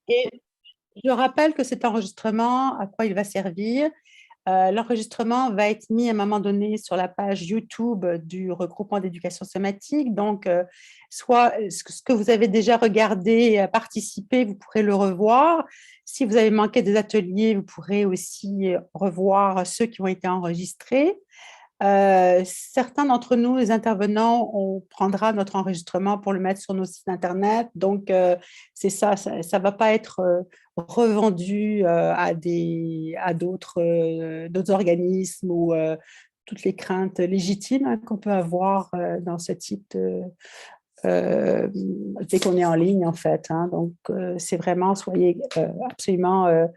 Et je rappelle que cet enregistrement, à quoi il va servir? L'enregistrement va être mis à un moment donné sur la page YouTube du regroupement d'éducation somatique. Donc, soit ce que vous avez déjà regardé et participé, vous pourrez le revoir. Si vous avez manqué des ateliers, vous pourrez aussi revoir ceux qui ont été enregistrés. Certains d'entre nous, les intervenants, on prendra notre enregistrement pour le mettre sur nos sites Internet. Donc, c'est ça, ça va pas être revendu à d'autres organismes ou toutes les craintes légitimes qu'on peut avoir dans ce type dès qu'on est en ligne, en fait. Hein. Donc, c'est vraiment, soyez absolument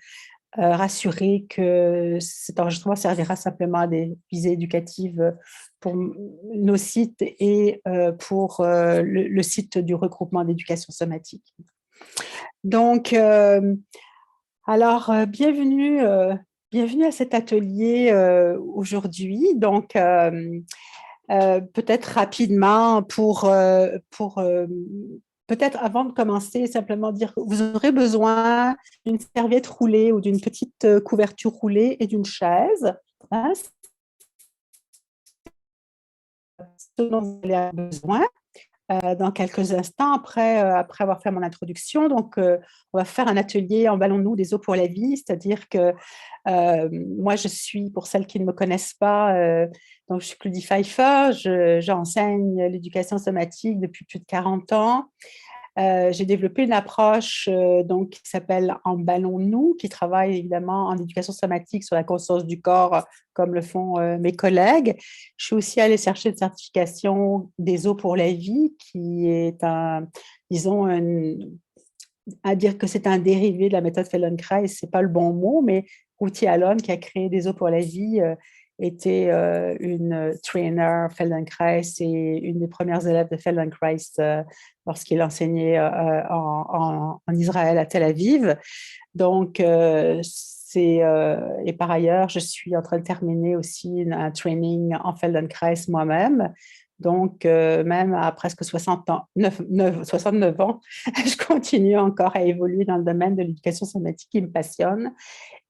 rassurer que cet enregistrement servira simplement à des visées éducatives pour nos sites et pour le site du regroupement d'éducation somatique. Donc, bienvenue à cet atelier aujourd'hui. Donc, peut-être rapidement peut-être avant de commencer, simplement dire que vous aurez besoin d'une serviette roulée ou d'une petite couverture roulée et d'une chaise. Hein, ce dont vous allez avoir besoin dans quelques instants après avoir fait mon introduction. Donc, on va faire un atelier Emballons-nous des eaux pour la vie, c'est-à-dire que moi, je suis, pour celles qui ne me connaissent pas, donc je suis Claudie Pfeiffer, j'enseigne l'éducation somatique depuis plus de 40 ans. J'ai développé une approche donc, qui s'appelle Emballons-nous, qui travaille évidemment en éducation somatique sur la conscience du corps, comme le font mes collègues. Je suis aussi allée chercher une certification des eaux pour la vie, qui est disons, à dire que c'est un dérivé de la méthode Feldenkrais, ce n'est pas le bon mot, mais Ruthie Allon, qui a créé des eaux pour la vie, était une trainer Feldenkrais et une des premières élèves de Feldenkrais lorsqu'il enseignait en Israël, à Tel Aviv. Donc, et par ailleurs, je suis en train de terminer aussi un training en Feldenkrais moi-même. Donc, même à presque 69 ans, je continue encore à évoluer dans le domaine de l'éducation somatique qui me passionne.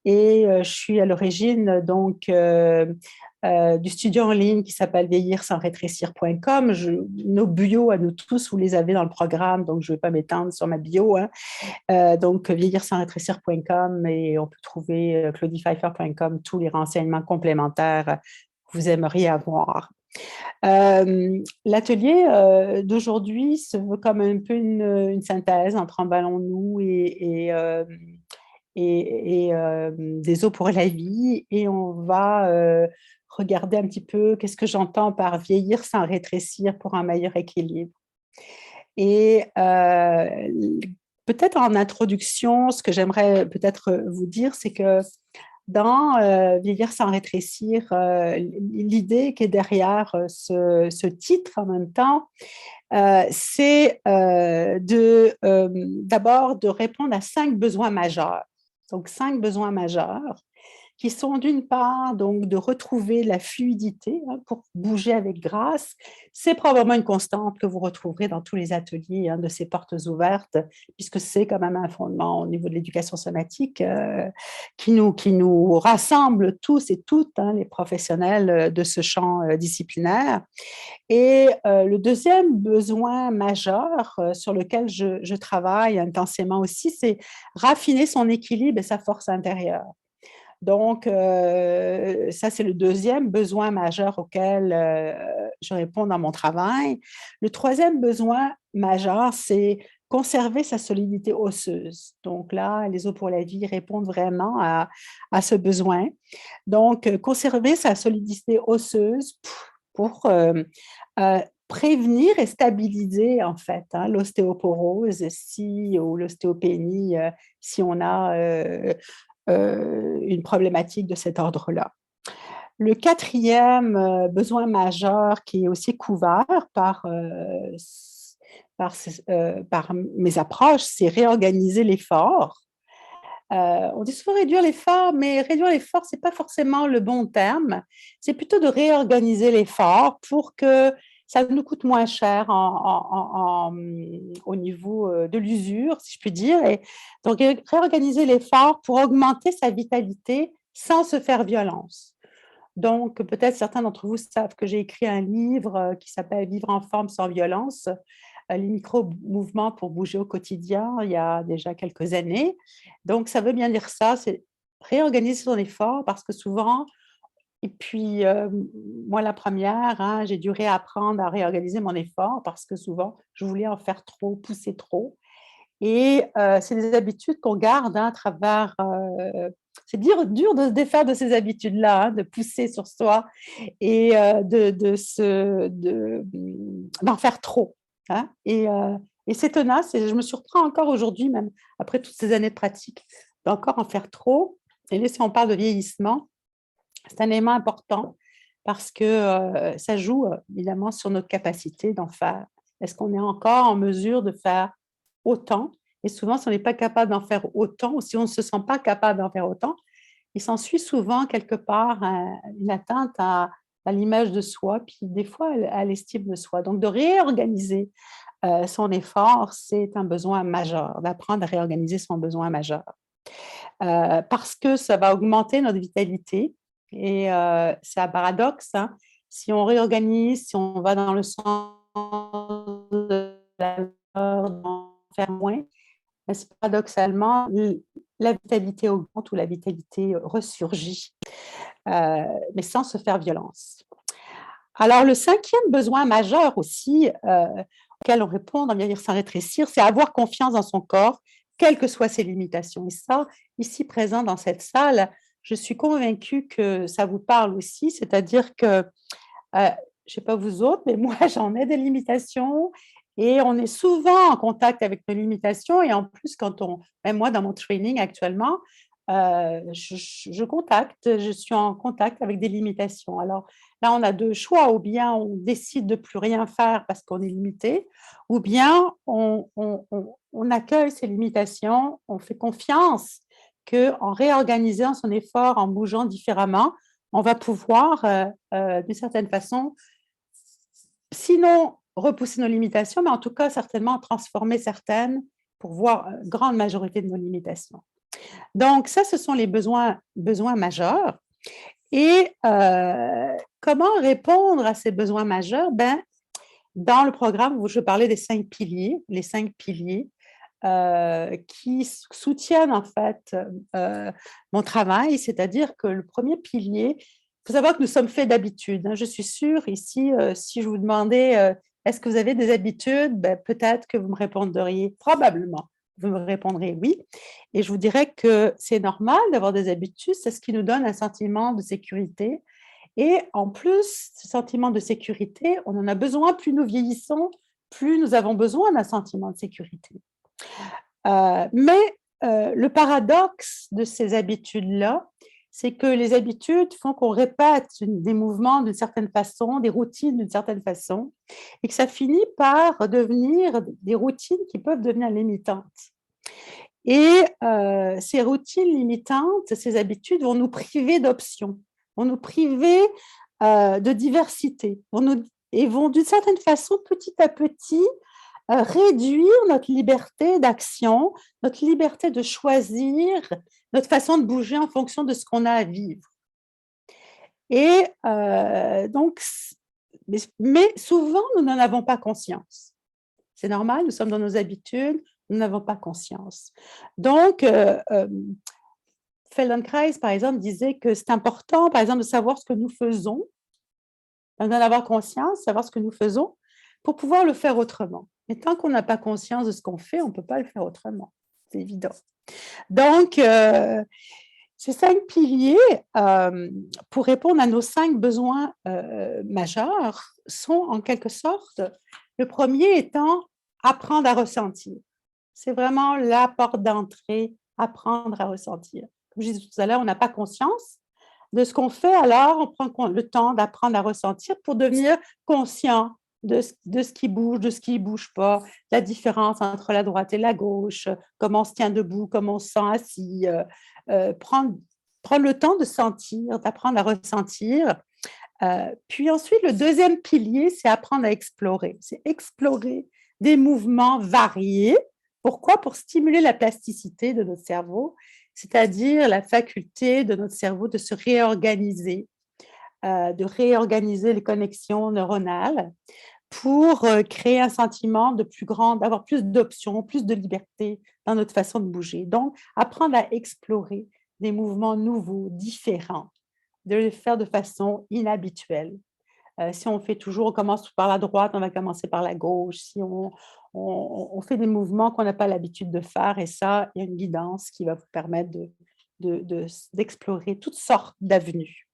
Et je suis à l'origine donc du studio en ligne qui s'appelle vieillir-sans-rétrécir.com. Nos bios à nous tous, vous les avez dans le programme, donc je ne vais pas m'étendre sur ma bio. Hein. Donc vieillir-sans-rétrécir.com et on peut trouver claudiepfeiffer.com tous les renseignements complémentaires que vous aimeriez avoir. L'atelier d'aujourd'hui se veut comme un peu une synthèse entre Emballons-nous et des eaux pour la vie. Et on va regarder un petit peu qu'est-ce que j'entends par vieillir sans rétrécir pour un meilleur équilibre. Et peut-être en introduction, ce que j'aimerais peut-être vous dire, c'est que dans Vieillir sans rétrécir, l'idée qui est derrière ce titre en même temps, c'est d'abord de répondre à 5 besoins majeurs. Donc, 5 besoins majeurs qui sont d'une part donc de retrouver la fluidité pour bouger avec grâce. C'est probablement une constante que vous retrouverez dans tous les ateliers de ces portes ouvertes, puisque c'est quand même un fondement au niveau de l'éducation somatique qui nous rassemble tous et toutes, les professionnels de ce champ disciplinaire. Et le deuxième besoin majeur sur lequel je travaille intensément aussi, c'est raffiner son équilibre et sa force intérieure. Donc, ça, c'est le deuxième besoin majeur auquel je réponds dans mon travail. Le troisième besoin majeur, c'est conserver sa solidité osseuse. Donc là, les eaux pour la vie répondent vraiment à ce besoin. Donc, conserver sa solidité osseuse pour prévenir et stabiliser, en fait, l'ostéoporose ou l'ostéopénie si on a une problématique de cet ordre-là. Le quatrième besoin majeur qui est aussi couvert par mes approches, c'est réorganiser l'effort. On dit souvent réduire l'effort, mais réduire l'effort, ce n'est pas forcément le bon terme. C'est plutôt de réorganiser l'effort pour que ça nous coûte moins cher au niveau de l'usure, si je puis dire. Et donc, réorganiser l'effort pour augmenter sa vitalité sans se faire violence. Donc, peut-être certains d'entre vous savent que j'ai écrit un livre qui s'appelle Vivre en forme sans violence, les micro-mouvements pour bouger au quotidien, il y a déjà quelques années. Donc, ça veut bien dire ça, c'est réorganiser son effort parce que souvent, et puis moi la première, hein, j'ai dû réapprendre à réorganiser mon effort parce que souvent, je voulais en faire trop, pousser trop. Et c'est des habitudes qu'on garde hein, à travers. C'est dur de se défaire de ces habitudes-là, hein, de pousser sur soi et d'en faire trop. Hein. Et c'est tenace. Et je me surprends encore aujourd'hui, même après toutes ces années de pratique, d'encore en faire trop. Et là, si on parle de vieillissement, c'est un élément important parce que ça joue évidemment sur notre capacité d'en faire. Est-ce qu'on est encore en mesure de faire autant? Et souvent, si on n'est pas capable d'en faire autant ou si on ne se sent pas capable d'en faire autant, il s'ensuit souvent quelque part une atteinte à l'image de soi, puis des fois à l'estime de soi. Donc, de réorganiser son effort, c'est un besoin majeur, d'apprendre à réorganiser son besoin majeur. Parce que ça va augmenter notre vitalité. Et c'est un paradoxe, hein. Si on réorganise, si on va dans le sens de la peur d'en faire moins, paradoxalement, la vitalité augmente ou la vitalité ressurgit, mais sans se faire violence. Alors, le cinquième besoin majeur aussi, auquel on répond dans Vieillir sans rétrécir, c'est avoir confiance dans son corps, quelles que soient ses limitations. Et ça, ici présent dans cette salle, je suis convaincue que ça vous parle aussi, c'est-à-dire que, je ne sais pas vous autres, mais moi, j'en ai des limitations et on est souvent en contact avec nos limitations. Et en plus, même moi, dans mon training actuellement, je suis en contact avec des limitations. Alors là, on a deux choix, ou bien on décide de plus rien faire parce qu'on est limité, ou bien on accueille ces limitations, on fait confiance qu'en réorganisant son effort, en bougeant différemment, on va pouvoir, d'une certaine façon, sinon repousser nos limitations, mais en tout cas certainement transformer certaines pour voir une grande majorité de nos limitations. Donc, ça, ce sont les besoins majeurs. Et comment répondre à ces besoins majeurs? Ben, dans le programme où je parlais des 5 piliers, les 5 piliers qui soutiennent en fait mon travail, c'est-à-dire que le premier pilier, il faut savoir que nous sommes faits d'habitudes. Hein. Je suis sûre ici, si je vous demandais est-ce que vous avez des habitudes, ben, peut-être que vous me répondriez probablement. Vous me répondrez oui. Et je vous dirais que c'est normal d'avoir des habitudes, c'est ce qui nous donne un sentiment de sécurité. Et en plus, ce sentiment de sécurité, on en a besoin, plus nous vieillissons, plus nous avons besoin d'un sentiment de sécurité. Mais le paradoxe de ces habitudes-là, c'est que les habitudes font qu'on répète des mouvements d'une certaine façon, des routines d'une certaine façon, et que ça finit par devenir des routines qui peuvent devenir limitantes. Et ces routines limitantes, ces habitudes vont nous priver d'options, vont nous priver de diversité, et vont d'une certaine façon, petit à petit, réduire notre liberté d'action, notre liberté de choisir, notre façon de bouger en fonction de ce qu'on a à vivre. Et donc, mais souvent, nous n'en avons pas conscience. C'est normal, nous sommes dans nos habitudes, nous n'avons pas conscience. Donc, Feldenkrais, par exemple, disait que c'est important, par exemple, de savoir ce que nous faisons, d'en avoir conscience, savoir ce que nous faisons, pour pouvoir le faire autrement. Mais tant qu'on n'a pas conscience de ce qu'on fait, on ne peut pas le faire autrement. C'est évident. Donc, ces 5 piliers, pour répondre à nos 5 besoins majeurs, sont en quelque sorte, le premier étant apprendre à ressentir. C'est vraiment la porte d'entrée, apprendre à ressentir. Comme je disais tout à l'heure, on n'a pas conscience de ce qu'on fait, alors on prend le temps d'apprendre à ressentir pour devenir conscient de ce qui bouge, de ce qui ne bouge pas, la différence entre la droite et la gauche, comment on se tient debout, comment on se sent assis, prendre le temps de sentir, d'apprendre à ressentir, Puis ensuite, le deuxième pilier, c'est apprendre à explorer. C'est explorer des mouvements variés. Pourquoi? Pour stimuler la plasticité de notre cerveau, c'est-à-dire la faculté de notre cerveau de se réorganiser, de réorganiser les connexions neuronales pour créer un sentiment de plus grand, d'avoir plus d'options, plus de liberté dans notre façon de bouger. Donc, apprendre à explorer des mouvements nouveaux, différents, de les faire de façon inhabituelle. Si on fait toujours, on commence par la droite, on va commencer par la gauche. Si on fait des mouvements qu'on n'a pas l'habitude de faire, et ça, il y a une guidance qui va vous permettre d'explorer toutes sortes d'avenues.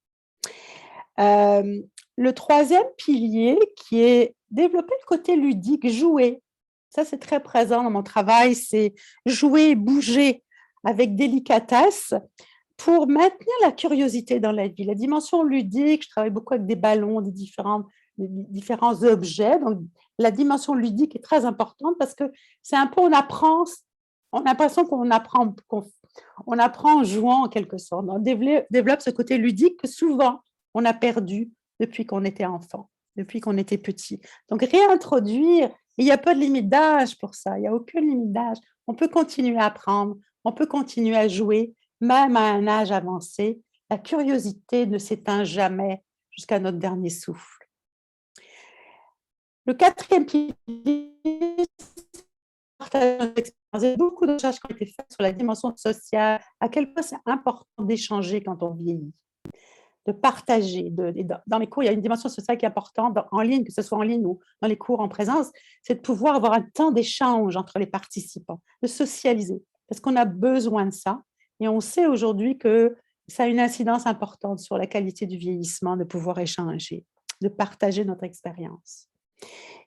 Le troisième pilier qui est développer le côté ludique, jouer. Ça, c'est très présent dans mon travail, c'est jouer, bouger avec délicatesse pour maintenir la curiosité dans la vie. La dimension ludique, je travaille beaucoup avec des ballons, des différents objets. Donc, la dimension ludique est très importante parce que c'est un peu, on a l'impression qu'on apprend, on apprend en jouant en quelque sorte. On développe ce côté ludique que souvent on a perdu depuis qu'on était enfant, depuis qu'on était petit. Donc, réintroduire, il n'y a pas de limite d'âge pour ça, il n'y a aucune limite d'âge. On peut continuer à apprendre, on peut continuer à jouer, même à un âge avancé. La curiosité ne s'éteint jamais jusqu'à notre dernier souffle. Le quatrième pilier, partager nos expériences. Il y a beaucoup de recherches qui ont été faites sur la dimension sociale, à quel point c'est important d'échanger quand on vieillit, de partager. Dans les cours, il y a une dimension sociale qui est importante, en ligne, que ce soit en ligne ou dans les cours en présence, c'est de pouvoir avoir un temps d'échange entre les participants, de socialiser, parce qu'on a besoin de ça. Et on sait aujourd'hui que ça a une incidence importante sur la qualité du vieillissement, de pouvoir échanger, de partager notre expérience.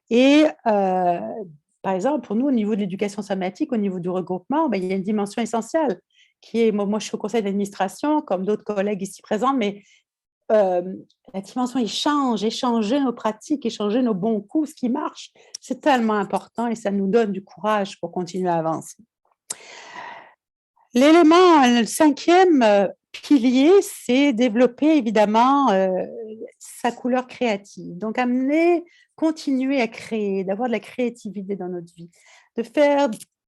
Et par exemple, pour nous, au niveau de l'éducation somatique, au niveau du regroupement, ben, il y a une dimension essentielle qui est, moi je suis au conseil d'administration, comme d'autres collègues ici présents, mais la dimension échange, échanger nos pratiques, échanger nos bons coups, ce qui marche, c'est tellement important et ça nous donne du courage pour continuer à avancer. L'élément, le cinquième pilier, c'est développer évidemment sa couleur créative. Donc, continuer à créer, d'avoir de la créativité dans notre vie,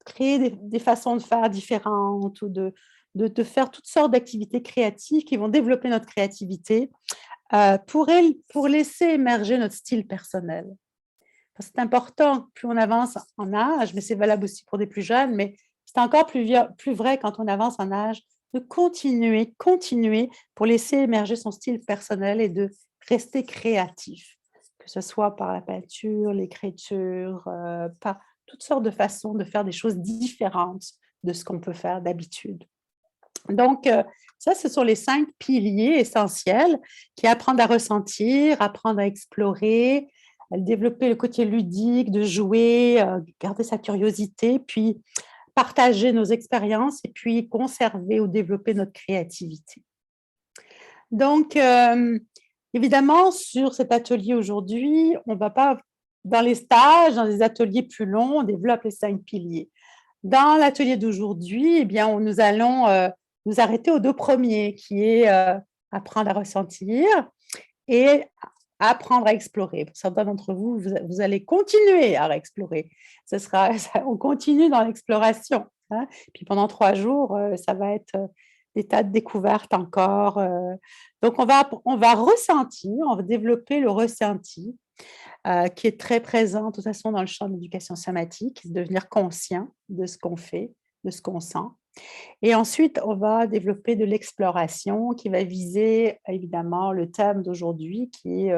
créer des façons de faire différentes ou de faire toutes sortes d'activités créatives qui vont développer notre créativité pour laisser émerger notre style personnel. C'est important, plus on avance en âge, mais c'est valable aussi pour des plus jeunes, mais c'est encore plus vrai quand on avance en âge, de continuer pour laisser émerger son style personnel et de rester créatif, que ce soit par la peinture, l'écriture, par toutes sortes de façons de faire des choses différentes de ce qu'on peut faire d'habitude. Donc, ça, ce sont les 5 piliers essentiels qui apprendre à ressentir, apprendre à explorer, développer le côté ludique, de jouer, garder sa curiosité, puis partager nos expériences et puis conserver ou développer notre créativité. Donc, évidemment, sur cet atelier aujourd'hui, on ne va pas dans les stages, dans les ateliers plus longs, on développe les 5 piliers. Dans l'atelier d'aujourd'hui, eh bien, nous allons nous arrêter aux 2 premiers, qui est apprendre à ressentir et apprendre à explorer. Pour certains d'entre vous, vous allez continuer à explorer. On continue dans l'exploration. Hein. Puis pendant 3 jours, ça va être des tas de découvertes encore. Donc, on va ressentir, on va développer le ressenti, qui est très présent de toute façon dans le champ de l'éducation somatique, devenir conscient de ce qu'on fait, de ce qu'on sent. Et ensuite, on va développer de l'exploration qui va viser évidemment le thème d'aujourd'hui qui est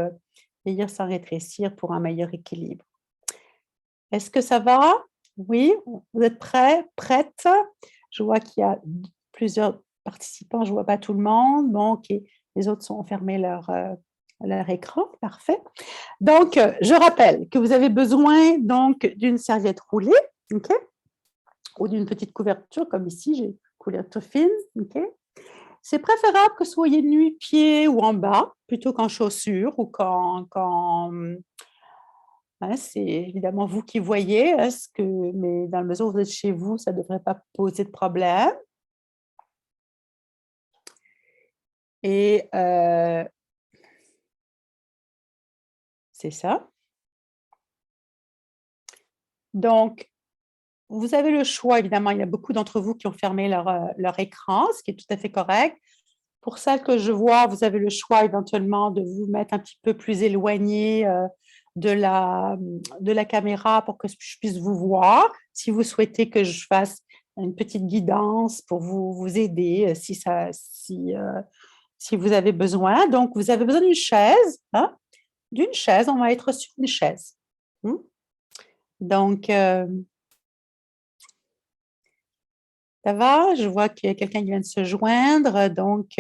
vieillir sans rétrécir pour un meilleur équilibre. Est-ce que ça va? Oui, vous êtes prêts, prêtes? Je vois qu'il y a plusieurs participants, je ne vois pas tout le monde. Bon, ok, les autres ont fermé leur écran, parfait. Donc, je rappelle que vous avez besoin donc d'une serviette roulée, ok, ou d'une petite couverture, comme ici, j'ai une couverture fine, ok. C'est préférable que vous soyez nu-pieds ou en bas, plutôt qu'en chaussures ou hein, c'est évidemment vous qui voyez, mais dans la mesure où vous êtes chez vous, ça ne devrait pas poser de problème. Et c'est ça. Donc, vous avez le choix, évidemment, il y a beaucoup d'entre vous qui ont fermé leur écran, ce qui est tout à fait correct. Pour celles que je vois, vous avez le choix éventuellement de vous mettre un petit peu plus éloigné de la caméra pour que je puisse vous voir. Si vous souhaitez que je fasse une petite guidance pour vous aider si vous avez besoin. Donc, vous avez besoin d'une chaise. Hein? D'une chaise, on va être sur une chaise. Donc, ça va? Je vois qu'il y a quelqu'un qui vient de se joindre. Donc,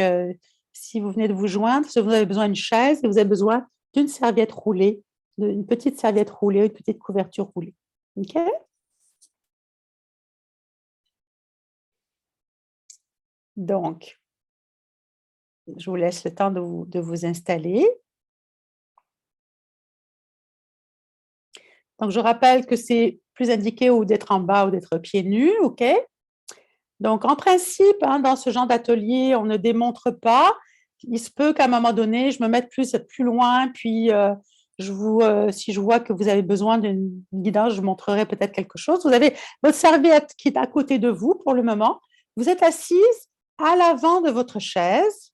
si vous venez de vous joindre, si vous avez besoin d'une chaise et vous avez besoin d'une serviette roulée, une petite serviette roulée, une petite couverture roulée. OK? Donc, je vous laisse le temps de vous installer. Donc, je rappelle que c'est plus indiqué ou d'être en bas ou d'être pieds nus, OK? Donc, en principe, hein, dans ce genre d'atelier, on ne démontre pas. Il se peut qu'à un moment donné, je me mette plus loin, puis si je vois que vous avez besoin d'une guidance, je vous montrerai peut-être quelque chose. Vous avez votre serviette qui est à côté de vous pour le moment. Vous êtes assise à l'avant de votre chaise.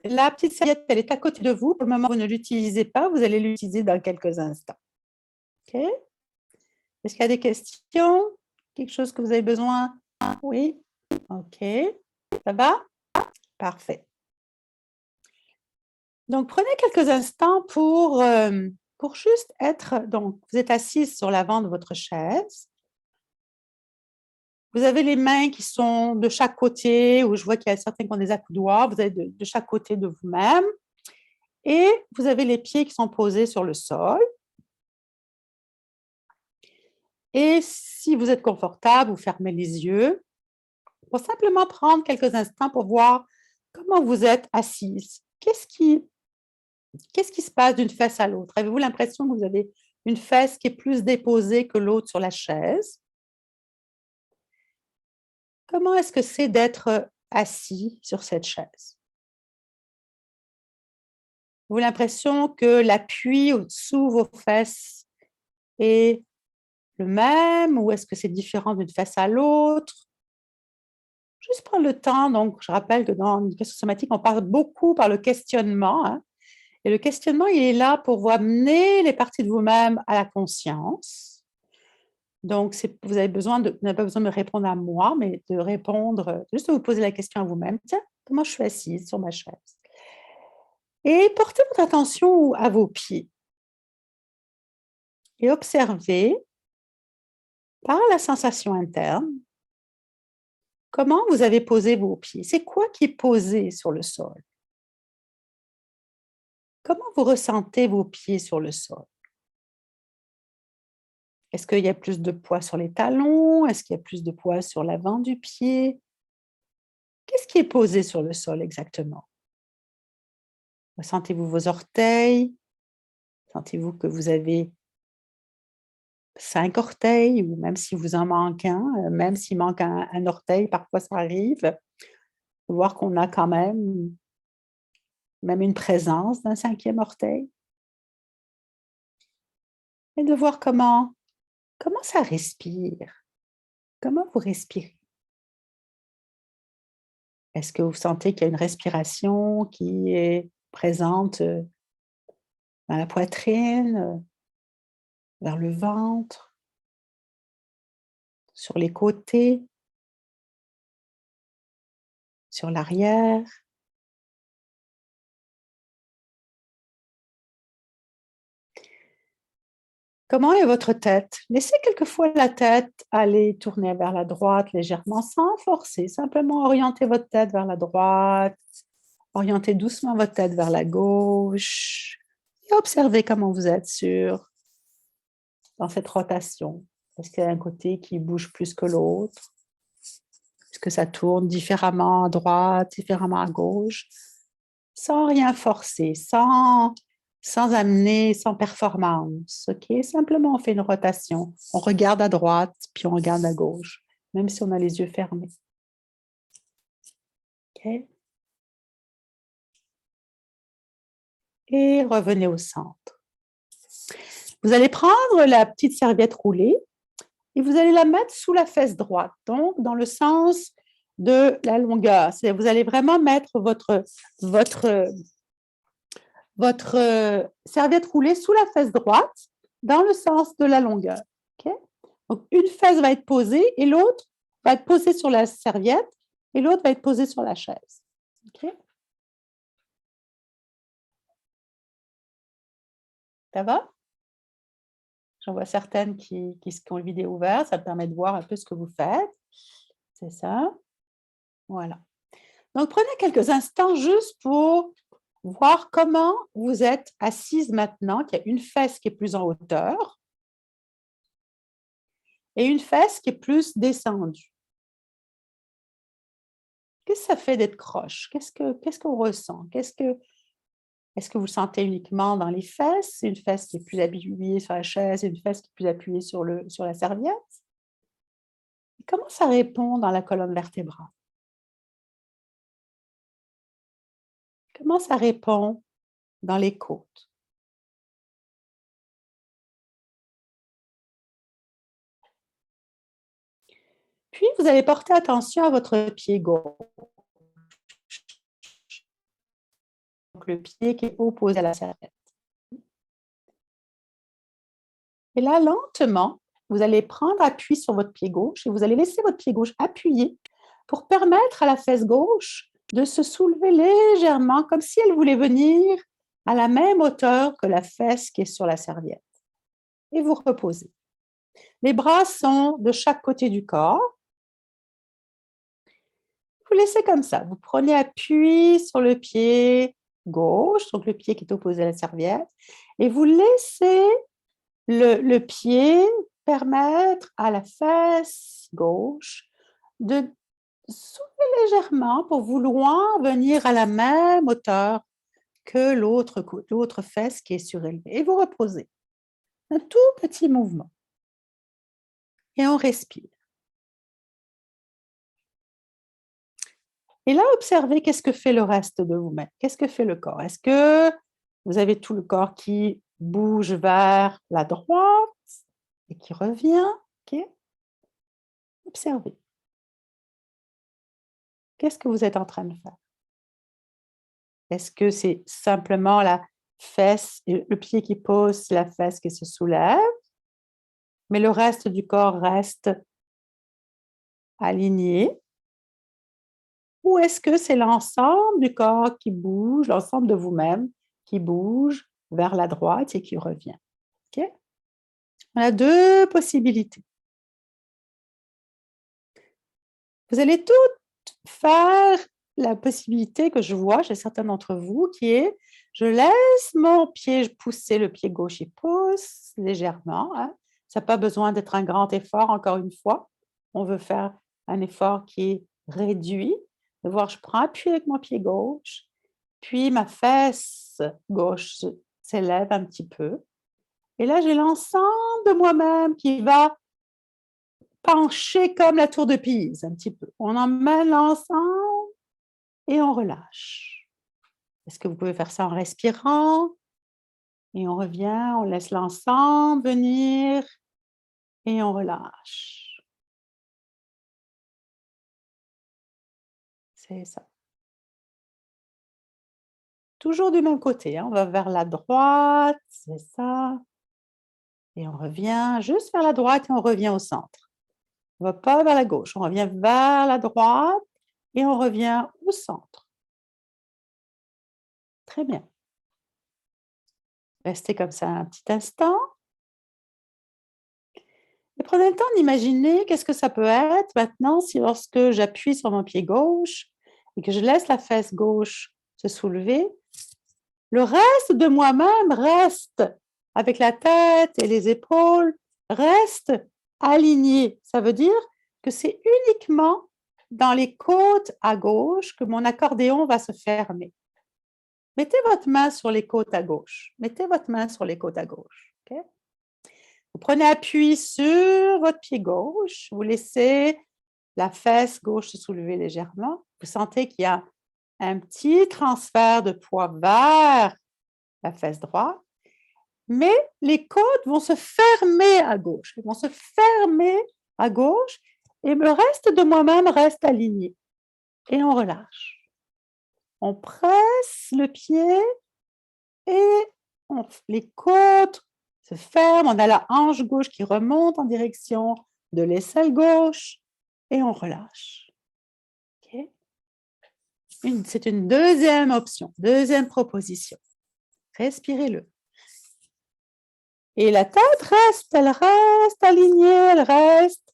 La petite serviette, elle est à côté de vous. Pour le moment, vous ne l'utilisez pas. Vous allez l'utiliser dans quelques instants. OK? Est-ce qu'il y a des questions? Quelque chose que vous avez besoin? Oui? OK. Ça va? Parfait. Donc, prenez quelques instants pour juste être... Donc, vous êtes assise sur l'avant de votre chaise. Vous avez les mains qui sont de chaque côté, ou je vois qu'il y a certains qui ont des accoudoirs. Vous avez de chaque côté de vous-même. Et vous avez les pieds qui sont posés sur le sol. Et si vous êtes confortable, vous fermez les yeux pour simplement prendre quelques instants pour voir comment vous êtes assise. Qu'est-ce qui se passe d'une fesse à l'autre? Avez-vous l'impression que vous avez une fesse qui est plus déposée que l'autre sur la chaise? Comment est-ce que c'est d'être assis sur cette chaise? Avez-vous l'impression que l'appui sous vos fesses est le même ou est-ce que c'est différent d'une fesse à l'autre? Juste prendre le temps. Donc, je rappelle que dans l'éducation somatique, on parle beaucoup par le questionnement. Hein, et le questionnement, il est là pour vous amener les parties de vous-même à la conscience. Donc, vous n'avez pas besoin de me répondre à moi, mais de répondre, juste de vous poser la question à vous-même. Tiens, comment je suis assise sur ma chaise? Et portez votre attention à vos pieds et observez par la sensation interne comment vous avez posé vos pieds. C'est quoi qui est posé sur le sol? Comment vous ressentez vos pieds sur le sol? Est-ce qu'il y a plus de poids sur les talons? Est-ce qu'il y a plus de poids sur l'avant du pied? Qu'est-ce qui est posé sur le sol exactement? Sentez-vous vos orteils? Sentez-vous que vous avez 5 orteils ou même si vous en manque un, même s'il manque un orteil, parfois ça arrive, voir qu'on a quand même une présence d'un 5e orteil et de voir comment ça respire, comment vous respirez. Est-ce que vous sentez qu'il y a une respiration qui est présente dans la poitrine, vers le ventre, sur les côtés, sur l'arrière? Comment est votre tête? Laissez quelquefois la tête aller tourner vers la droite légèrement sans forcer, simplement orientez votre tête vers la droite, orientez doucement votre tête vers la gauche et observez comment vous êtes dans cette rotation. Est-ce qu'il y a un côté qui bouge plus que l'autre? Est-ce que ça tourne différemment à droite, différemment à gauche? Sans rien forcer, sans amener, sans performance. OK? Simplement, on fait une rotation. On regarde à droite, puis on regarde à gauche, même si on a les yeux fermés. OK? Et revenez au centre. Vous allez prendre la petite serviette roulée et vous allez la mettre sous la fesse droite, donc dans le sens de la longueur. Vous allez vraiment mettre votre serviette roulée sous la fesse droite dans le sens de la longueur. Okay? Donc, une fesse va être posée et l'autre va être posée sur la serviette et l'autre va être posée sur la chaise. Okay? Ça va? J'en vois certaines qui ont le vidéo ouvert, ça me permet de voir un peu ce que vous faites. C'est ça. Voilà. Donc, prenez quelques instants juste pour voir comment vous êtes assise maintenant, qu'il y a une fesse qui est plus en hauteur et une fesse qui est plus descendue. Qu'est-ce que ça fait d'être croche? Qu'est-ce qu'on ressent? Est-ce que vous le sentez uniquement dans les fesses? Une fesse qui est plus appuyée sur la chaise, une fesse qui est plus appuyée sur la serviette? Et comment ça répond dans la colonne vertébrale? Comment ça répond dans les côtes? Puis, vous allez porter attention à votre pied gauche. Donc, le pied qui est opposé à la serviette. Et là, lentement, vous allez prendre appui sur votre pied gauche et vous allez laisser votre pied gauche appuyer pour permettre à la fesse gauche de se soulever légèrement, comme si elle voulait venir à la même hauteur que la fesse qui est sur la serviette. Et vous reposez. Les bras sont de chaque côté du corps. Vous laissez comme ça. Vous prenez appui sur le pied gauche, donc le pied qui est opposé à la serviette, et vous laissez le pied permettre à la fesse gauche de soulever légèrement pour vouloir venir à la même hauteur que l'autre fesse qui est surélevée. Et vous reposez. Un tout petit mouvement. Et on respire. Et là, observez qu'est-ce que fait le reste de vous-même. Qu'est-ce que fait le corps? Est-ce que vous avez tout le corps qui bouge vers la droite et qui revient? Okay. Observez. Qu'est-ce que vous êtes en train de faire? Est-ce que c'est simplement la fesse, le pied qui pose, la fesse qui se soulève, mais le reste du corps reste aligné? Ou est-ce que c'est l'ensemble du corps qui bouge, l'ensemble de vous-même qui bouge vers la droite et qui revient? Okay? On a deux possibilités. Vous allez toutes faire la possibilité que je vois chez certains d'entre vous, qui est, je laisse mon pied pousser, le pied gauche, il pousse légèrement. Hein. Ça n'a pas besoin d'être un grand effort, encore une fois. On veut faire un effort qui est réduit. De voir, je prends appui avec mon pied gauche, puis ma fesse gauche s'élève un petit peu. Et là, j'ai l'ensemble de moi-même qui va pencher comme la tour de Pise, un petit peu. On emmène l'ensemble et on relâche. Est-ce que vous pouvez faire ça en respirant? Et on revient, on laisse l'ensemble venir et on relâche. C'est ça. Toujours du même côté, hein. On va vers la droite, c'est ça. Et on revient juste vers la droite et on revient au centre. On ne va pas vers la gauche, on revient vers la droite et on revient au centre. Très bien. Restez comme ça un petit instant. Et prenez le temps d'imaginer qu'est-ce que ça peut être maintenant si lorsque j'appuie sur mon pied gauche et que je laisse la fesse gauche se soulever, le reste de moi-même reste avec la tête et les épaules, reste aligné. Ça veut dire que c'est uniquement dans les côtes à gauche que mon accordéon va se fermer. Mettez votre main sur les côtes à gauche. Mettez votre main sur les côtes à gauche. Okay? Vous prenez appui sur votre pied gauche. Vous laissez la fesse gauche se soulever légèrement. Vous sentez qu'il y a un petit transfert de poids vers la fesse droite. Mais les côtes vont se fermer à gauche. Elles vont se fermer à gauche et le reste de moi-même reste aligné. Et on relâche. On presse le pied et les côtes se ferment. On a la hanche gauche qui remonte en direction de l'aisselle gauche et on relâche. Okay? C'est une deuxième option, deuxième proposition. Respirez-le. Et la tête elle reste alignée, elle reste.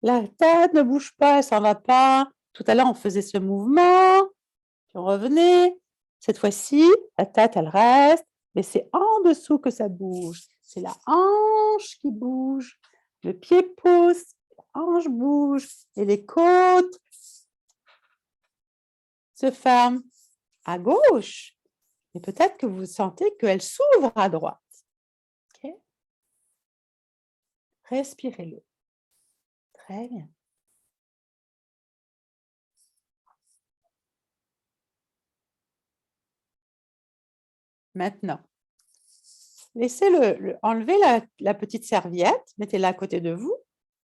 La tête ne bouge pas, elle ne s'en va pas. Tout à l'heure, on faisait ce mouvement, puis on revenait. Cette fois-ci, la tête, elle reste, mais c'est en dessous que ça bouge. C'est la hanche qui bouge, le pied pousse, la hanche bouge, et les côtes se ferment à gauche. Et peut-être que vous sentez qu'elles s'ouvrent à droite. Okay? Respirez-le. Très bien. Maintenant, laissez enlevez la petite serviette, mettez-la à côté de vous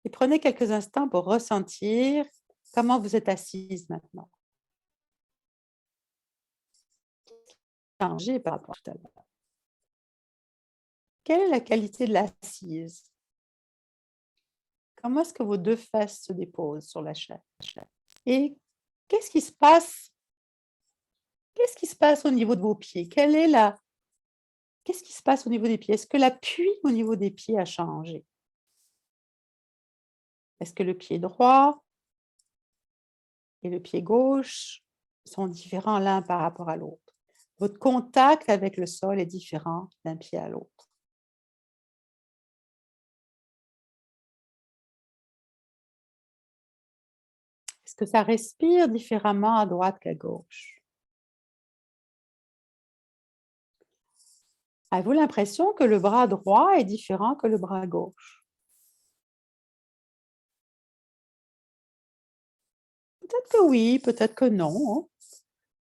et prenez quelques instants pour ressentir comment vous êtes assise maintenant. Changé par rapport à tout à l'heure. Quelle est la qualité de l'assise? Comment est-ce que vos deux fesses se déposent sur la chaise? Et qu'est-ce qui se passe? Qu'est-ce qui se passe au niveau de vos pieds? Qu'est-ce qui se passe au niveau des pieds? Est-ce que l'appui au niveau des pieds a changé? Est-ce que le pied droit et le pied gauche sont différents l'un par rapport à l'autre? Votre contact avec le sol est différent d'un pied à l'autre. Est-ce que ça respire différemment à droite qu'à gauche? Avez-vous l'impression que le bras droit est différent que le bras gauche? Peut-être que oui, peut-être que non.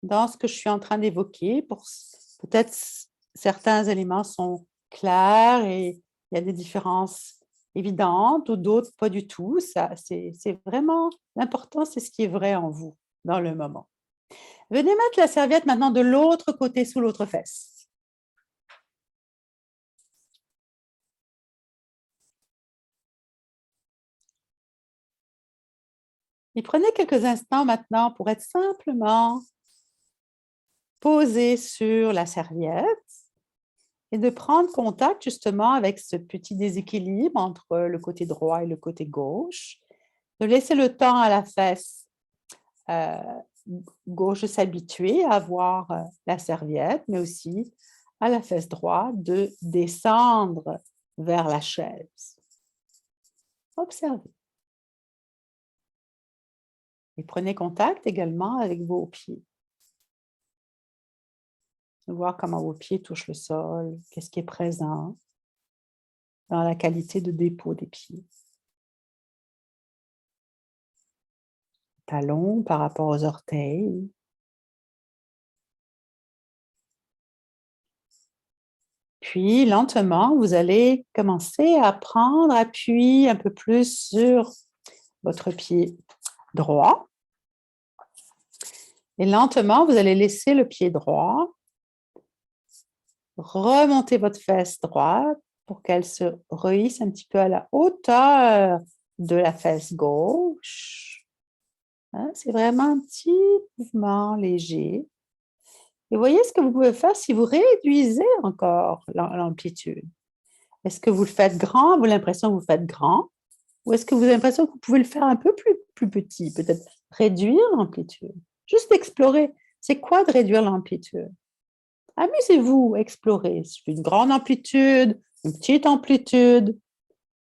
Dans ce que je suis en train d'évoquer, peut-être certains éléments sont clairs et il y a des différences évidentes ou d'autres pas du tout. C'est vraiment l'important, c'est ce qui est vrai en vous dans le moment. Venez mettre la serviette maintenant de l'autre côté sous l'autre fesse. Et prenez quelques instants maintenant pour être simplement posé sur la serviette et de prendre contact justement avec ce petit déséquilibre entre le côté droit et le côté gauche, de laisser le temps à la fesse gauche de s'habituer à voir la serviette, mais aussi à la fesse droite de descendre vers la chaise. Observez. Et prenez contact également avec vos pieds. Voir comment vos pieds touchent le sol, qu'est-ce qui est présent dans la qualité de dépôt des pieds. Talons par rapport aux orteils. Puis, lentement, vous allez commencer à prendre appui un peu plus sur votre pied droit. Et lentement, vous allez laisser le pied droit remonter votre fesse droite pour qu'elle se rehisse un petit peu à la hauteur de la fesse gauche. Hein, c'est vraiment un petit mouvement léger. Et voyez ce que vous pouvez faire si vous réduisez encore l'amplitude. Est-ce que vous le faites grand? Vous avez l'impression que vous le faites grand? Ou est-ce que vous avez l'impression que vous pouvez le faire un peu plus petit? Peut-être réduire l'amplitude. Juste explorer. C'est quoi de réduire l'amplitude? Amusez-vous, explorez. Une grande amplitude, une petite amplitude.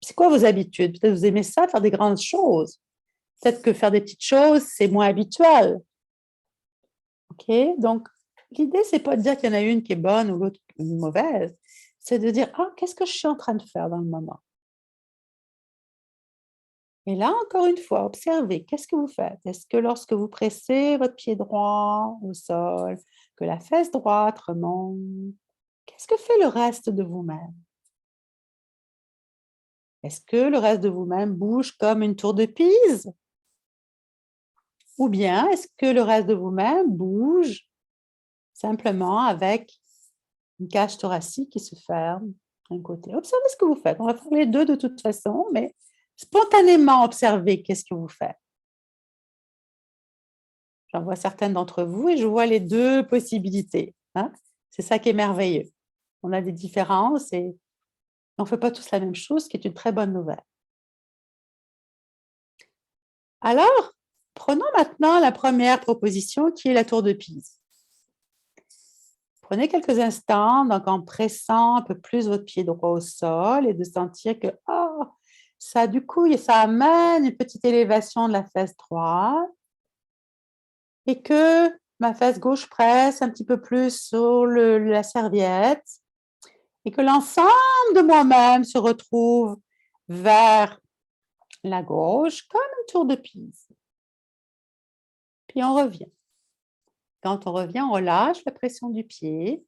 C'est quoi vos habitudes? Peut-être que vous aimez ça, faire des grandes choses. Peut-être que faire des petites choses, c'est moins habituel. OK? Donc, L'idée, c'est pas de dire qu'il y en a une qui est bonne ou l'autre mauvaise, c'est de dire: «Ah, qu'est-ce que je suis en train de faire dans le moment?» Et là, encore une fois, observez, qu'est-ce que vous faites? Est-ce que lorsque vous pressez votre pied droit au sol, que la fesse droite remonte, qu'est-ce que fait le reste de vous-même? Est-ce que le reste de vous-même bouge comme une tour de Pise? Ou bien est-ce que le reste de vous-même bouge simplement avec une cage thoracique qui se ferme d'un côté? Observez ce que vous faites. On va faire les 2 de toute façon, mais spontanément observez qu'est-ce que vous faites. J'en vois certaines d'entre vous et je vois les 2 possibilités, hein. C'est ça qui est merveilleux. On a des différences et on ne fait pas tous la même chose, ce qui est une très bonne nouvelle. Alors, prenons maintenant la première proposition qui est la tour de Pise. Prenez quelques instants, donc en pressant un peu plus votre pied droit au sol et de sentir que, oh, ça du coup, ça amène une petite élévation de la fesse droite et que ma fesse gauche presse un petit peu plus sur la serviette et que l'ensemble de moi-même se retrouve vers la gauche comme une tour de Pise. Puis on revient. Quand on revient, on relâche la pression du pied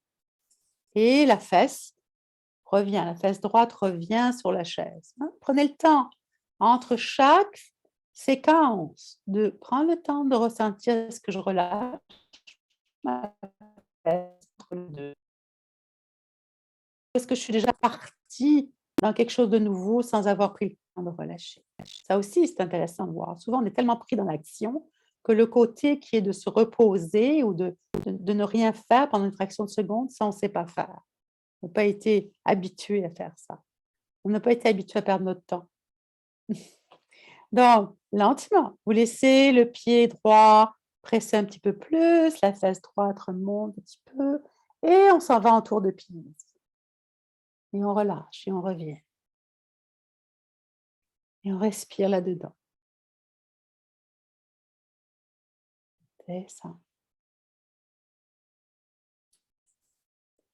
et la fesse revient, la fesse droite revient sur la chaise, hein. Prenez le temps entre chaque séquence de prendre le temps de ressentir est-ce que je relâche ma fesse entre les 2? Est-ce que je suis déjà partie dans quelque chose de nouveau sans avoir pris le temps de relâcher? Ça aussi, c'est intéressant de voir. Souvent, on est tellement pris dans l'action que le côté qui est de se reposer ou de ne rien faire pendant une fraction de seconde, ça, on ne sait pas faire. On n'a pas été habitué à faire ça. On n'a pas été habitué à perdre notre temps. Donc, lentement, vous laissez le pied droit presser un petit peu plus, la fesse droite remonte un petit peu et on s'en va en tour de Pise. Et on relâche et on revient et on respire là-dedans. C'est ça.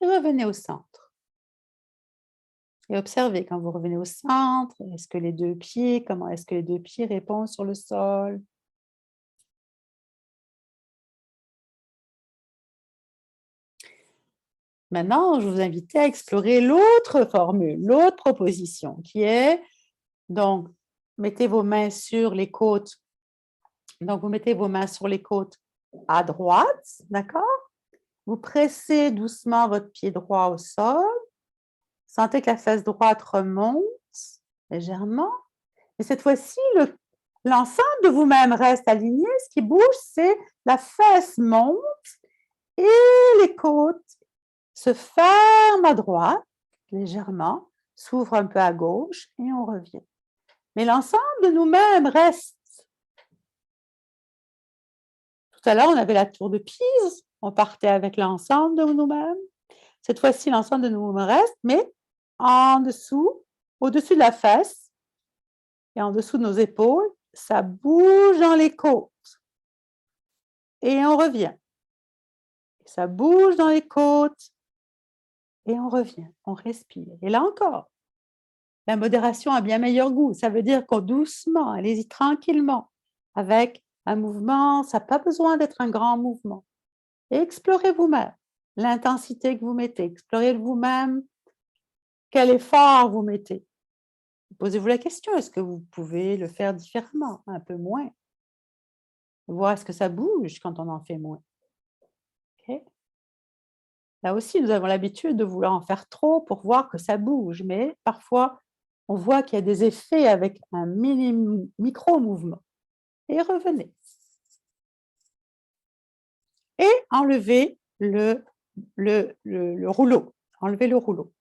Et revenez au centre et observez quand vous revenez au centre, est-ce que les 2 pieds comment est-ce que les 2 pieds répondent sur le sol? Maintenant, je vous invite à explorer l'autre formule, l'autre proposition qui est donc mettez vos mains sur les côtes. Donc vous mettez vos mains sur les côtes à droite, d'accord? Vous pressez doucement votre pied droit au sol. Sentez que la fesse droite remonte légèrement. Et cette fois-ci, l'ensemble de vous-même reste aligné. Ce qui bouge, c'est la fesse monte et les côtes se ferment à droite légèrement, s'ouvrent un peu à gauche et on revient. Mais l'ensemble de nous-mêmes reste. Tout à l'heure, on avait la tour de Pise. On partait avec l'ensemble de nous-mêmes. Cette fois-ci, l'ensemble de nous-mêmes reste, mais en dessous, au-dessus de la fesse et en dessous de nos épaules, ça bouge dans les côtes. Et on revient. Ça bouge dans les côtes et on revient. On respire. Et là encore, la modération a bien meilleur goût. Ça veut dire qu'on doucement, allez-y tranquillement, avec un mouvement, ça n'a pas besoin d'être un grand mouvement. Et explorez vous-même l'intensité que vous mettez. Explorez vous-même quel effort vous mettez. Posez-vous la question, est-ce que vous pouvez le faire différemment, un peu moins? Voir est-ce que ça bouge quand on en fait moins. OK? Là aussi, nous avons l'habitude de vouloir en faire trop pour voir que ça bouge, mais parfois, on voit qu'il y a des effets avec un micro-mouvement. Et revenez. Et enlevez le rouleau. Enlevez le rouleau.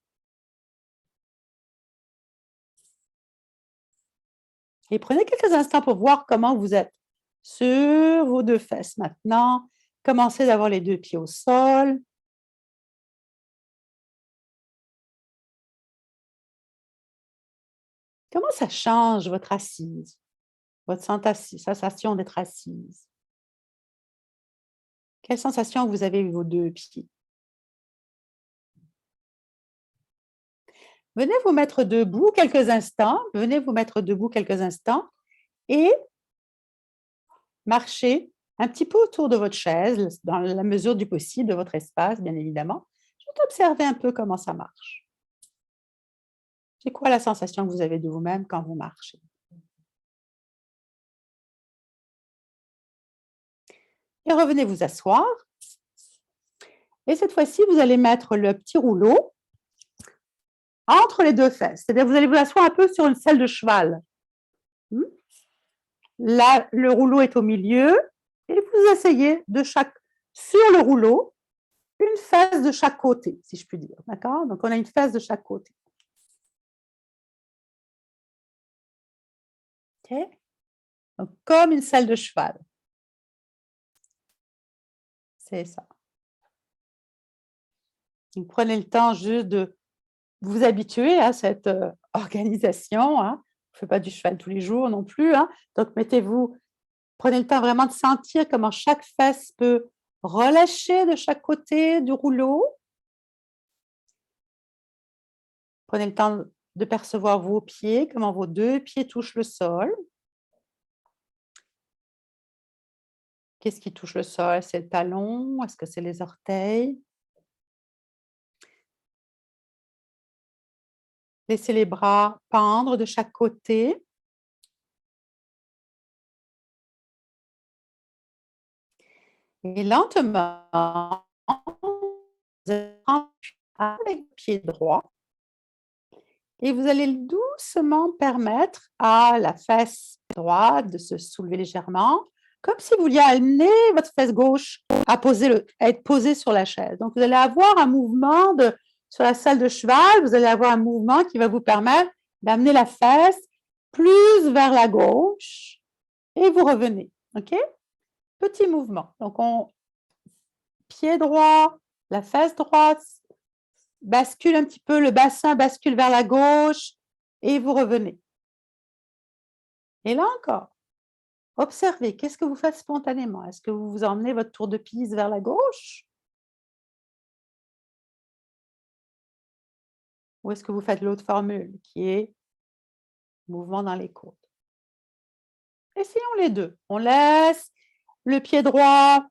Et prenez quelques instants pour voir comment vous êtes sur vos 2 fesses. Maintenant, commencez d'avoir les 2 pieds au sol. Comment ça change votre assise, votre sensation d'être assise? Quelle sensation vous avez avec vos 2 pieds? Venez vous mettre debout quelques instants, venez vous mettre debout quelques instants et marchez un petit peu autour de votre chaise, dans la mesure du possible, de votre espace, bien évidemment. Juste observez un peu comment ça marche. C'est quoi la sensation que vous avez de vous-même quand vous marchez? Et revenez vous asseoir. Et cette fois-ci, vous allez mettre le petit rouleau entre les 2 fesses. C'est-à-dire, vous allez vous asseoir un peu sur une selle de cheval. Mmh. Là, le rouleau est au milieu et vous asseyez sur le rouleau, une fesse de chaque côté, si je puis dire, d'accord? Donc on a une fesse de chaque côté. OK? Donc comme une selle de cheval, c'est ça. Donc prenez le temps juste de vous habituer à cette, organisation, hein. On ne fait pas du cheval tous les jours non plus, hein. Donc prenez le temps vraiment de sentir comment chaque fesse peut relâcher de chaque côté du rouleau. Prenez le temps de percevoir vos pieds, comment vos 2 pieds touchent le sol. Qu'est-ce qui touche le sol? C'est le talon? Est-ce que c'est les orteils? Laissez les bras pendre de chaque côté et lentement, vous allez prendre avec le pied droit et vous allez doucement permettre à la fesse droite de se soulever légèrement, comme si vous vouliez amener votre fesse gauche à être posée sur la chaise. Donc vous allez avoir un mouvement sur la selle de cheval, vous allez avoir un mouvement qui va vous permettre d'amener la fesse plus vers la gauche et vous revenez, OK? Petit mouvement. Donc pied droit, la fesse droite bascule un petit peu, le bassin bascule vers la gauche et vous revenez. Et là encore, observez, qu'est-ce que vous faites spontanément? Est-ce que vous emmenez votre tour de piste vers la gauche? Ou est-ce que vous faites l'autre formule qui est mouvement dans les côtes? Essayons les 2. On laisse le pied droit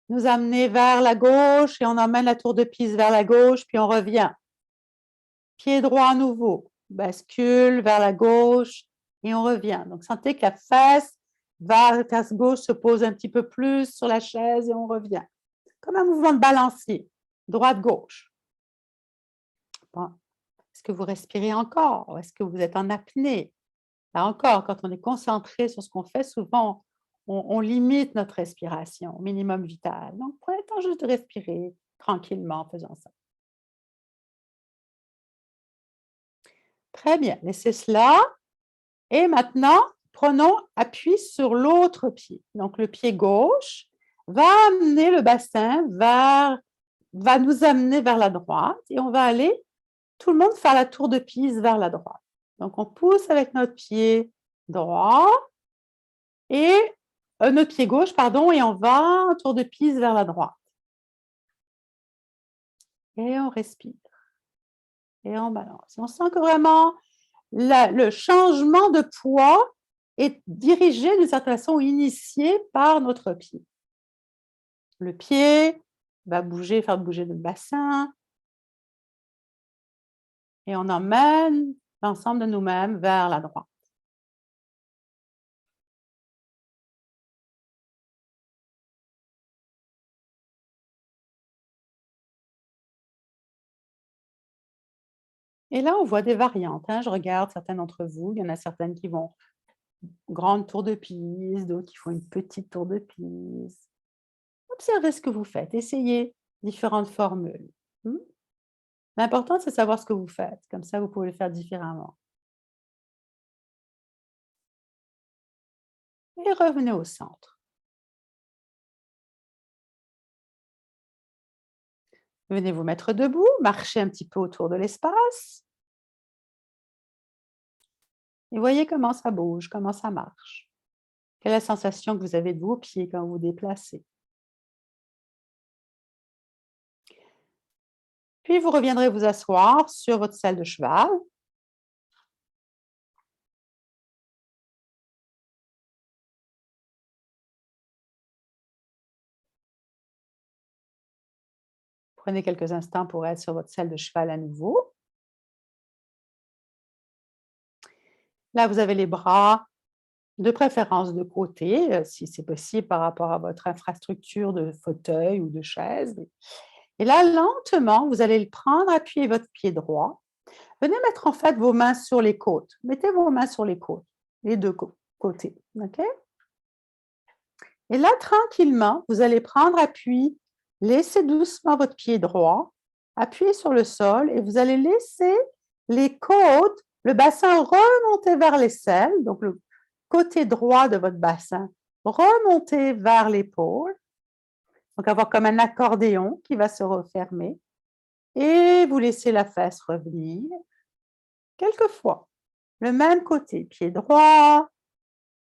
nous amener vers la gauche et on emmène la tour de piste vers la gauche, puis on revient. Pied droit à nouveau, bascule vers la gauche et on revient. Donc sentez que la face gauche se pose un petit peu plus sur la chaise et on revient. Comme un mouvement de balancier, droite-gauche. Bon. Est-ce que vous respirez encore? Ou est-ce que vous êtes en apnée? Là encore, quand on est concentré sur ce qu'on fait, souvent, on limite notre respiration au minimum vital. Donc, prenez le temps juste de respirer tranquillement en faisant ça. Très bien, laissez cela. Et maintenant, prenons appui sur l'autre pied. Donc, le pied gauche va amener le bassin va nous amener vers la droite et on va aller, tout le monde, faire la tour de piste vers la droite. Donc, on pousse avec notre pied droit et notre pied gauche, pardon, et on va un tour de piste vers la droite. Et on respire. Et on balance. On sent que vraiment le changement de poids est dirigé d'une certaine façon, initié par notre pied. Le pied va bouger, faire bouger le bassin et on emmène l'ensemble de nous-mêmes vers la droite. Et là, on voit des variantes, hein. Je regarde certaines d'entre vous, il y en a certaines qui vont grande tour de piste, d'autres qui font une petite tour de piste. Observez ce que vous faites, essayez différentes formules. Mmh. L'important, c'est de savoir ce que vous faites, comme ça vous pouvez le faire différemment. Et revenez au centre. Venez vous mettre debout, marchez un petit peu autour de l'espace et voyez comment ça bouge, comment ça marche. Quelle est la sensation que vous avez de vos pieds quand vous vous déplacez? Puis, vous reviendrez vous asseoir sur votre selle de cheval. Prenez quelques instants pour être sur votre selle de cheval à nouveau. Là, vous avez les bras de préférence de côté, si c'est possible par rapport à votre infrastructure de fauteuil ou de chaise. Et là, lentement, vous allez le prendre, appuyer votre pied droit. Venez mettre en fait vos mains sur les côtes. Mettez vos mains sur les côtes, les deux côtés. OK? Et là, tranquillement, vous allez prendre appui, laissez doucement votre pied droit, appuyez sur le sol et vous allez laisser les côtes, le bassin remonter vers l'aisselle, donc le côté droit de votre bassin, remonter vers l'épaule. Donc, avoir comme un accordéon qui va se refermer. Et vous laissez la fesse revenir. Quelquefois, le même côté, pied droit,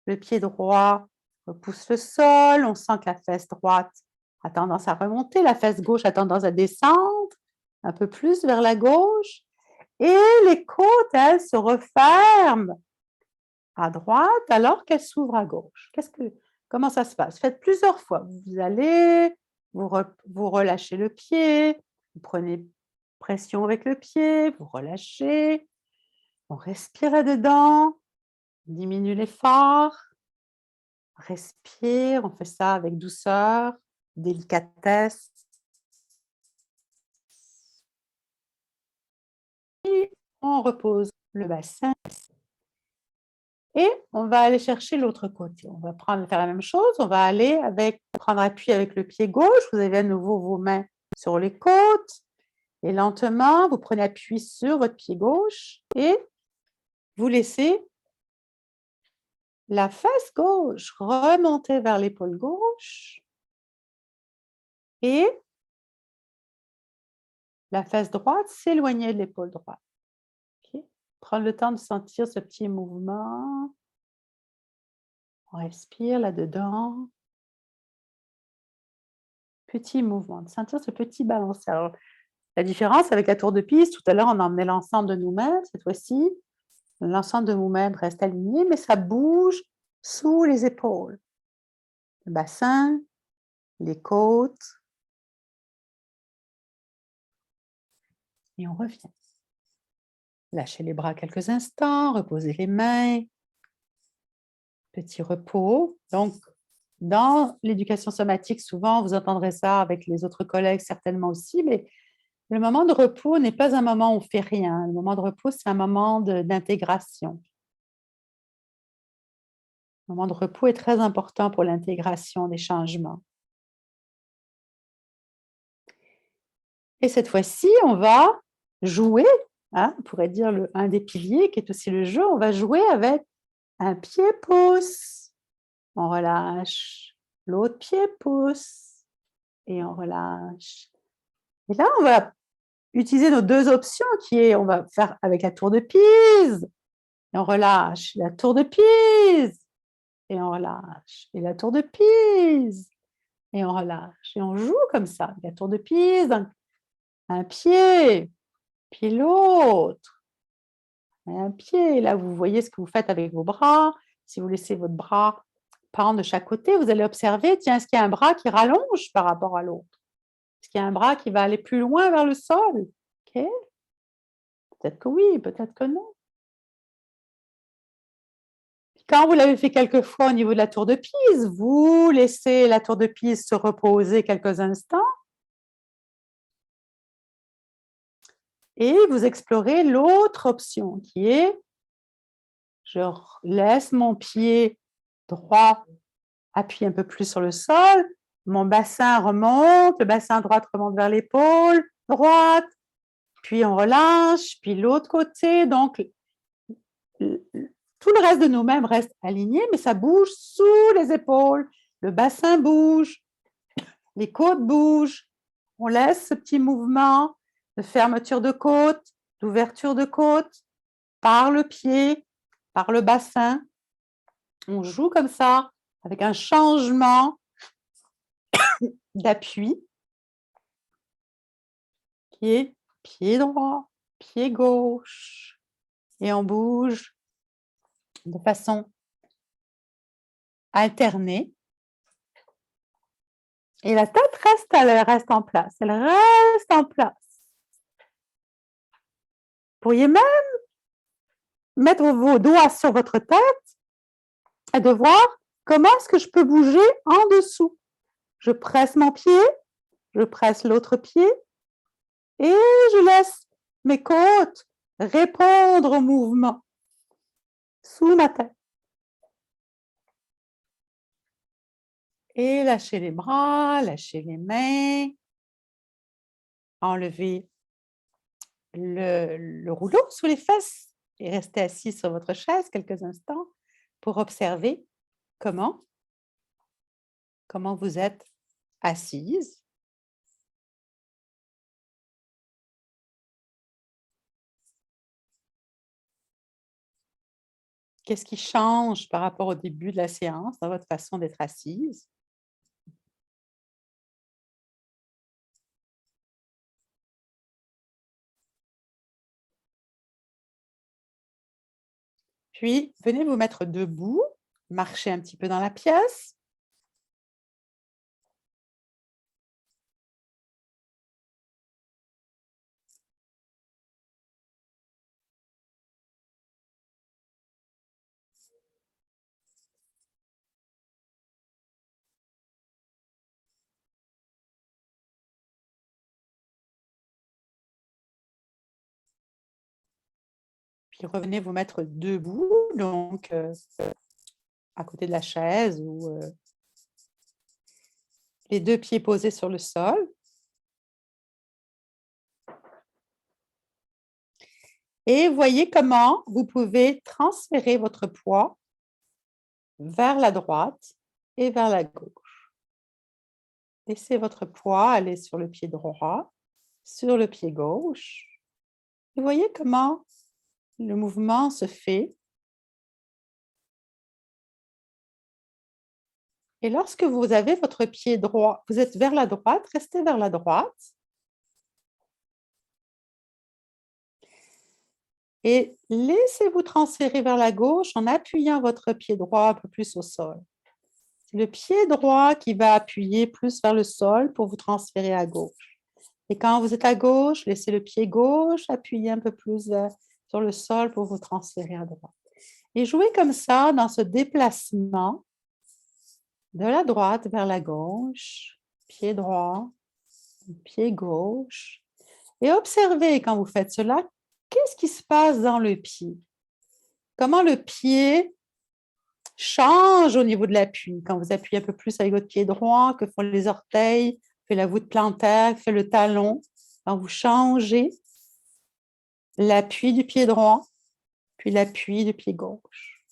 le pied droit repousse le sol, on sent que la fesse droite a tendance à remonter, la fesse gauche a tendance à descendre un peu plus vers la gauche, et les côtes, elles, se referment à droite alors qu'elles s'ouvrent à gauche. Comment ça se passe? Faites plusieurs fois. Vous allez, vous relâchez le pied, vous prenez pression avec le pied, vous relâchez, on respire là-dedans, on diminue l'effort, respire, on fait ça avec douceur, délicatesse. Et on repose le bassin. Et on va aller chercher l'autre côté. On va faire la même chose. On va aller prendre appui avec le pied gauche. Vous avez à nouveau vos mains sur les côtes. Et lentement, vous prenez appui sur votre pied gauche et vous laissez la fesse gauche remonter vers l'épaule gauche et la fesse droite s'éloigner de l'épaule droite. Okay? Prendre le temps de sentir ce petit mouvement. On respire là-dedans. Petit mouvement, de sentir ce petit balancé. Alors, la différence avec la tour de piste, tout à l'heure, on emmenait l'ensemble de nous-mêmes. Cette fois-ci, l'ensemble de nous-mêmes reste aligné, mais ça bouge sous les épaules. Le bassin, les côtes. Et on revient. Lâchez les bras quelques instants, reposez les mains. Petit repos. Donc, dans l'éducation somatique, souvent, vous entendrez ça avec les autres collègues, certainement aussi, mais le moment de repos n'est pas un moment où on ne fait rien. Le moment de repos, c'est un moment d'intégration. Le moment de repos est très important pour l'intégration des changements. Et cette fois-ci, on va jouer, on pourrait dire un des piliers qui est aussi le jeu, on va jouer avec un pied-pouce. On relâche l'autre pied-pouce et on relâche. Et là, on va utiliser nos deux options qui est, on va faire avec la tour de Pise et on relâche la tour de Pise et on relâche et la tour de Pise et on relâche et on joue comme ça, la tour de Pise, un pied, puis l'autre, un pied. Là, vous voyez ce que vous faites avec vos bras. Si vous laissez votre bras pendre de chaque côté, vous allez observer, tiens, est-ce qu'il y a un bras qui rallonge par rapport à l'autre? Est-ce qu'il y a un bras qui va aller plus loin vers le sol? OK? Peut-être que oui, peut-être que non. Quand vous l'avez fait quelques fois au niveau de la tour de Pise, vous laissez la tour de Pise se reposer quelques instants et vous explorez l'autre option qui est je laisse mon pied droit appuyer un peu plus sur le sol, mon bassin remonte, le bassin droit remonte vers l'épaule droite, puis on relâche, puis l'autre côté, donc tout le reste de nous-mêmes reste aligné, mais ça bouge sous les épaules, le bassin bouge, les côtes bougent, on laisse ce petit mouvement de fermeture de côte, d'ouverture de côte, par le pied, par le bassin. On joue comme ça, avec un changement d'appui qui est pied droit, pied gauche. Et on bouge de façon alternée. Et la tête reste en place. Elle reste en place. Vous pourriez même mettre vos doigts sur votre tête et de voir comment est-ce que je peux bouger en dessous. Je presse mon pied, je presse l'autre pied et je laisse mes côtes répondre au mouvement sous ma tête. Et lâchez les bras, lâchez les mains. Enlevez le rouleau sous les fesses et restez assis sur votre chaise quelques instants pour observer comment vous êtes assise. Qu'est-ce qui change par rapport au début de la séance dans votre façon d'être assise? Puis, venez vous mettre debout, marchez un petit peu dans la pièce. Puis revenez vous mettre debout, donc à côté de la chaise ou les 2 pieds posés sur le sol. Et voyez comment vous pouvez transférer votre poids vers la droite et vers la gauche. Laissez votre poids aller sur le pied droit, sur le pied gauche. Et voyez comment le mouvement se fait. Et lorsque vous avez votre pied droit, vous êtes vers la droite, restez vers la droite. Et laissez-vous transférer vers la gauche en appuyant votre pied droit un peu plus au sol. C'est le pied droit qui va appuyer plus vers le sol pour vous transférer à gauche. Et quand vous êtes à gauche, laissez le pied gauche appuyer un peu plus sur le sol pour vous transférer à droite. Et jouez comme ça dans ce déplacement de la droite vers la gauche, pied droit, pied gauche. Et observez quand vous faites cela, qu'est-ce qui se passe dans le pied? Comment le pied change au niveau de l'appui? Quand vous appuyez un peu plus avec votre pied droit, que font les orteils, que la voûte plantaire, que fait le talon, quand vous changez l'appui du pied droit, puis l'appui du pied gauche.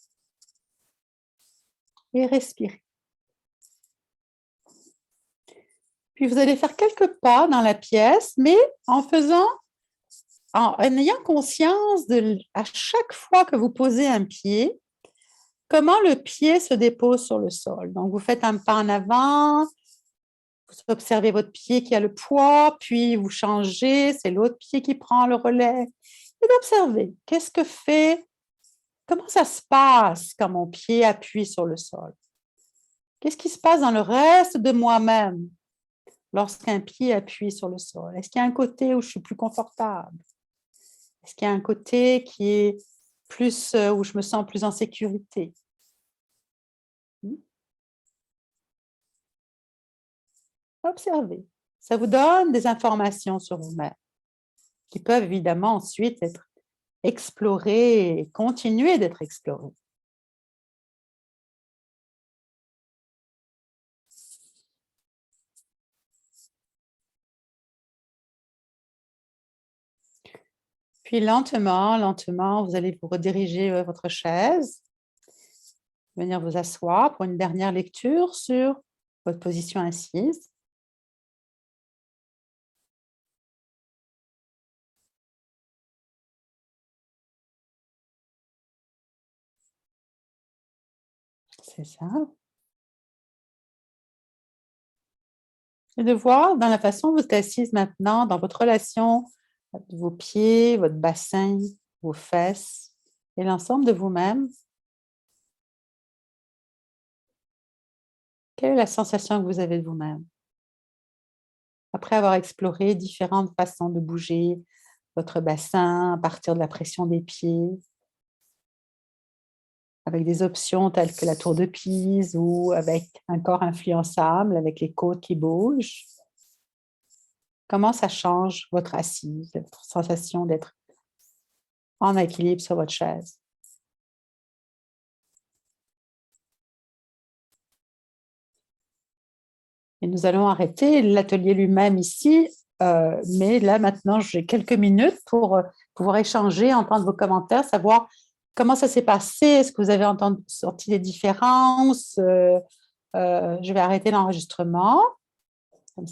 Et respirez. Puis vous allez faire quelques pas dans la pièce, mais en ayant conscience à chaque fois que vous posez un pied, comment le pied se dépose sur le sol. Donc, vous faites un pas en avant, vous observez votre pied qui a le poids, puis vous changez, c'est l'autre pied qui prend le relais. Et d'observer, comment ça se passe quand mon pied appuie sur le sol? Qu'est-ce qui se passe dans le reste de moi-même lorsqu'un pied appuie sur le sol? Est-ce qu'il y a un côté où je suis plus confortable? Est-ce qu'il y a un côté qui est plus, où je me sens plus en sécurité? Observez. Ça vous donne des informations sur vous-même qui peuvent évidemment ensuite être explorées et continuer d'être explorées. Puis lentement, lentement, vous allez vous rediriger vers votre chaise, venir vous asseoir pour une dernière lecture sur votre position assise. C'est ça. Et de voir dans la façon dont vous êtes assise maintenant, dans votre relation vos pieds, votre bassin, vos fesses et l'ensemble de vous-même. Quelle est la sensation que vous avez de vous-même? Après avoir exploré différentes façons de bouger votre bassin à partir de la pression des pieds, avec des options telles que la tour de Pise ou avec un corps influençable, avec les côtes qui bougent. Comment ça change votre assise, votre sensation d'être en équilibre sur votre chaise? Et nous allons arrêter l'atelier lui-même ici, mais là maintenant j'ai quelques minutes pour pouvoir échanger, entendre vos commentaires, savoir comment ça s'est passé, est-ce que vous avez senti des différences? Je vais arrêter l'enregistrement. Comme ça.